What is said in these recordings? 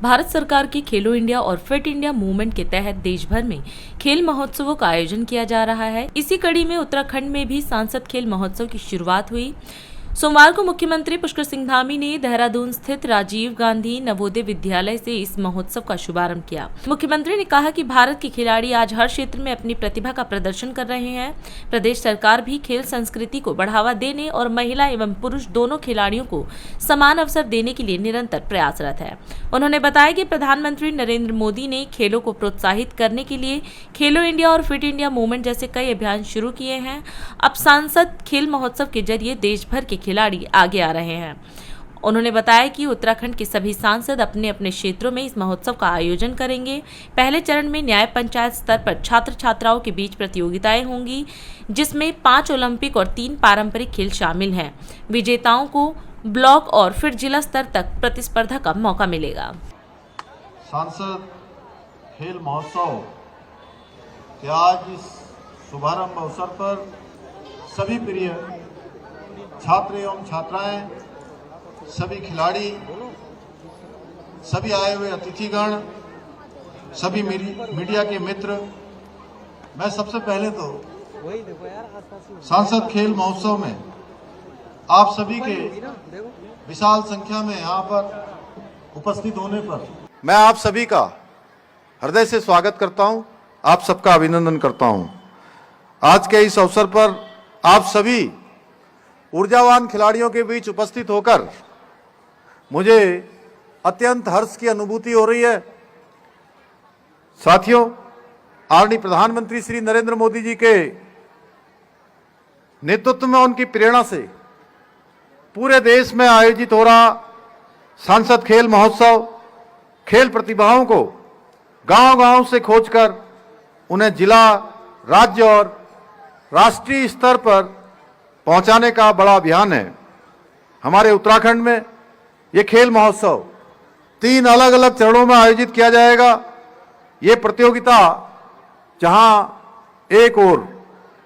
भारत सरकार की खेलो इंडिया और फिट इंडिया मूवमेंट के तहत देश भर में खेल महोत्सवों का आयोजन किया जा रहा है। इसी कड़ी में उत्तराखंड में भी सांसद खेल महोत्सव की शुरुआत हुई। सोमवार को मुख्यमंत्री पुष्कर सिंह धामी ने देहरादून स्थित राजीव गांधी नवोदय विद्यालय से इस महोत्सव का शुभारंभ किया। मुख्यमंत्री ने कहा कि भारत के खिलाड़ी आज हर क्षेत्र में अपनी प्रतिभा का प्रदर्शन कर रहे हैं। प्रदेश सरकार भी खेल संस्कृति को बढ़ावा देने और महिला एवं पुरुष दोनों खिलाड़ियों को समान अवसर देने के लिए निरंतर प्रयासरत है। उन्होंने बताया कि प्रधानमंत्री नरेंद्र मोदी ने खेलों को प्रोत्साहित करने के लिए खेलो इंडिया और फिट इंडिया मूवमेंट जैसे कई अभियान शुरू किए हैं। अब सांसद खेल महोत्सव के जरिए देश भर के खिलाड़ी आगे आ रहे हैं। उन्होंने बताया कि उत्तराखंड के सभी सांसद अपने अपने क्षेत्रों में इस महोत्सव का आयोजन करेंगे। पहले चरण में न्याय पंचायत स्तर पर छात्र छात्राओं के बीच प्रतियोगिताएं होंगी, जिसमें 5 ओलंपिक और 3 पारंपरिक खेल शामिल हैं। विजेताओं को ब्लॉक और फिर जिला स्तर तक प्रतिस्पर्धा का मौका मिलेगा। सांसद खेल महोत्सव के आज इस शुभारंभ अवसर पर सभी प्रिय छात्र एवं छात्राएं, सभी खिलाड़ी, सभी आए हुए अतिथिगण, सभी मीडिया के मित्र, मैं सबसे पहले तो सांसद खेल महोत्सव में आप सभी के विशाल संख्या में यहाँ पर उपस्थित होने पर मैं आप सभी का हृदय से स्वागत करता हूँ, आप सबका अभिनंदन करता हूँ। आज के इस अवसर पर आप सभी ऊर्जावान खिलाड़ियों के बीच उपस्थित होकर मुझे अत्यंत हर्ष की अनुभूति हो रही है। साथियों, आदरणीय प्रधानमंत्री श्री नरेंद्र मोदी जी के नेतृत्व में, उनकी प्रेरणा से पूरे देश में आयोजित हो रहा सांसद खेल महोत्सव खेल प्रतिभाओं को गांव-गांव से खोजकर उन्हें जिला, राज्य और राष्ट्रीय स्तर पर पहुंचाने का बड़ा अभियान है। हमारे उत्तराखंड में ये खेल महोत्सव 3 अलग अलग चरणों में आयोजित किया जाएगा। ये प्रतियोगिता जहां एक ओर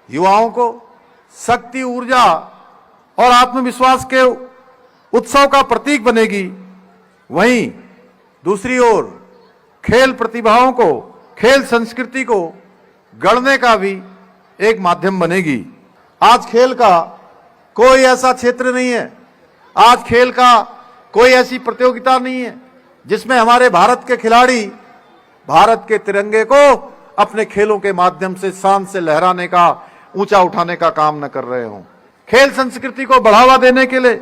युवाओं को शक्ति, ऊर्जा और आत्मविश्वास के उत्सव का प्रतीक बनेगी, वहीं दूसरी ओर खेल प्रतिभाओं को, खेल संस्कृति को गढ़ने का भी एक माध्यम बनेगी। आज खेल का कोई ऐसा क्षेत्र नहीं है, आज खेल का कोई ऐसी प्रतियोगिता नहीं है जिसमें हमारे भारत के खिलाड़ी भारत के तिरंगे को अपने खेलों के माध्यम से शान से लहराने का, ऊंचा उठाने का काम न कर रहे हों। खेल संस्कृति को बढ़ावा देने के लिए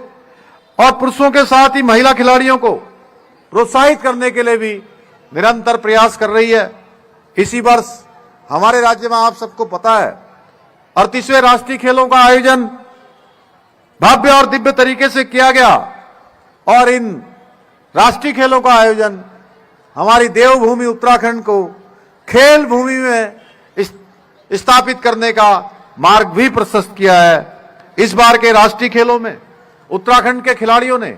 और पुरुषों के साथ ही महिला खिलाड़ियों को प्रोत्साहित करने के लिए भी निरंतर प्रयास कर रही है। इसी वर्ष हमारे राज्य में, आप सबको पता है, 38वें राष्ट्रीय खेलों का आयोजन भव्य और दिव्य तरीके से किया गया और इन राष्ट्रीय खेलों का आयोजन हमारी देवभूमि उत्तराखंड को खेल भूमि में स्थापित करने का मार्ग भी प्रशस्त किया है। इस बार के राष्ट्रीय खेलों में उत्तराखंड के खिलाड़ियों ने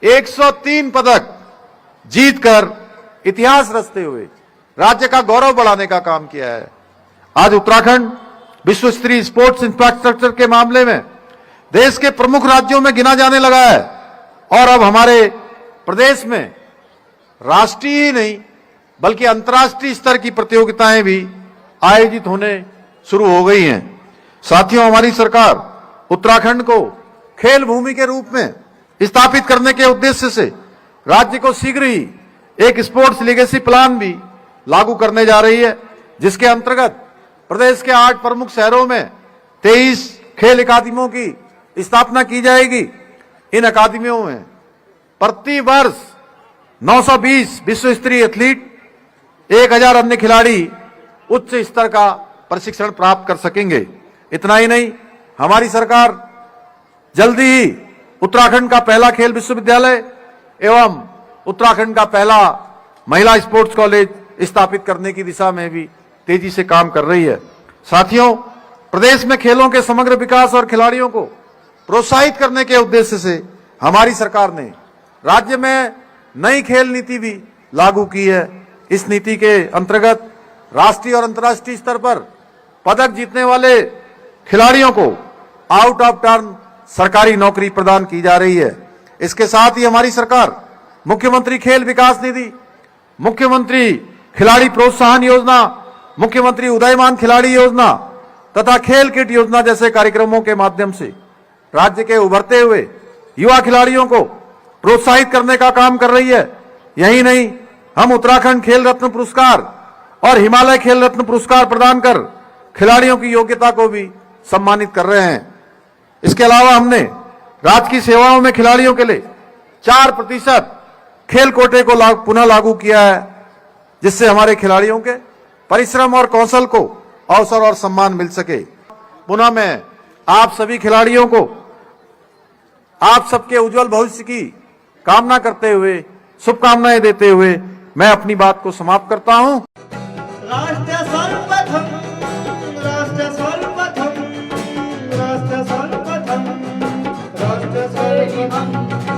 103 पदक जीतकर इतिहास रचते हुए राज्य का गौरव बढ़ाने का काम किया है। आज उत्तराखंड विश्व स्तरीय स्पोर्ट्स इंफ्रास्ट्रक्चर के मामले में देश के प्रमुख राज्यों में गिना जाने लगा है और अब हमारे प्रदेश में राष्ट्रीय ही नहीं बल्कि अंतर्राष्ट्रीय स्तर की प्रतियोगिताएं भी आयोजित होने शुरू हो गई हैं। साथियों, हमारी सरकार उत्तराखंड को खेल भूमि के रूप में स्थापित करने के उद्देश्य से राज्य को शीघ्र ही एक स्पोर्ट्स लीगेसी प्लान भी लागू करने जा रही है, जिसके अंतर्गत प्रदेश के 8 प्रमुख शहरों में 23 खेल अकादमियों की स्थापना की जाएगी। इन अकादमियों में प्रति वर्ष 920 विश्व स्तरीय एथलीट, 1000 अन्य खिलाड़ी उच्च स्तर का प्रशिक्षण प्राप्त कर सकेंगे। इतना ही नहीं, हमारी सरकार जल्दी ही उत्तराखंड का पहला खेल विश्वविद्यालय एवं उत्तराखंड का पहला महिला स्पोर्ट्स कॉलेज स्थापित करने की दिशा में भी तेजी से काम कर रही है। साथियों, प्रदेश में खेलों के समग्र विकास और खिलाड़ियों को प्रोत्साहित करने के उद्देश्य से हमारी सरकार ने राज्य में नई खेल नीति भी लागू की है। इस नीति के अंतर्गत राष्ट्रीय और अंतर्राष्ट्रीय स्तर पर पदक जीतने वाले खिलाड़ियों को आउट ऑफ टर्न सरकारी नौकरी प्रदान की जा रही है। इसके साथ ही हमारी सरकार मुख्यमंत्री खेल विकास निधि, मुख्यमंत्री खिलाड़ी प्रोत्साहन योजना, मुख्यमंत्री उदयमान खिलाड़ी योजना तथा खेल किट योजना जैसे कार्यक्रमों के माध्यम से राज्य के उभरते हुए युवा खिलाड़ियों को प्रोत्साहित करने का काम कर रही है। यही नहीं, हम उत्तराखंड खेल रत्न पुरस्कार और हिमालय खेल रत्न पुरस्कार प्रदान कर खिलाड़ियों की योग्यता को भी सम्मानित कर रहे हैं। इसके अलावा हमने राज्य की सेवाओं में खिलाड़ियों के लिए 4% खेल कोटे को पुनः लागू किया है, जिससे हमारे खिलाड़ियों के परिश्रम और कौशल को अवसर और सम्मान मिल सके। पुनः मैं आप सभी खिलाड़ियों को आप सबके उज्जवल भविष्य की कामना करते हुए, शुभकामनाएं देते हुए मैं अपनी बात को समाप्त करता हूं।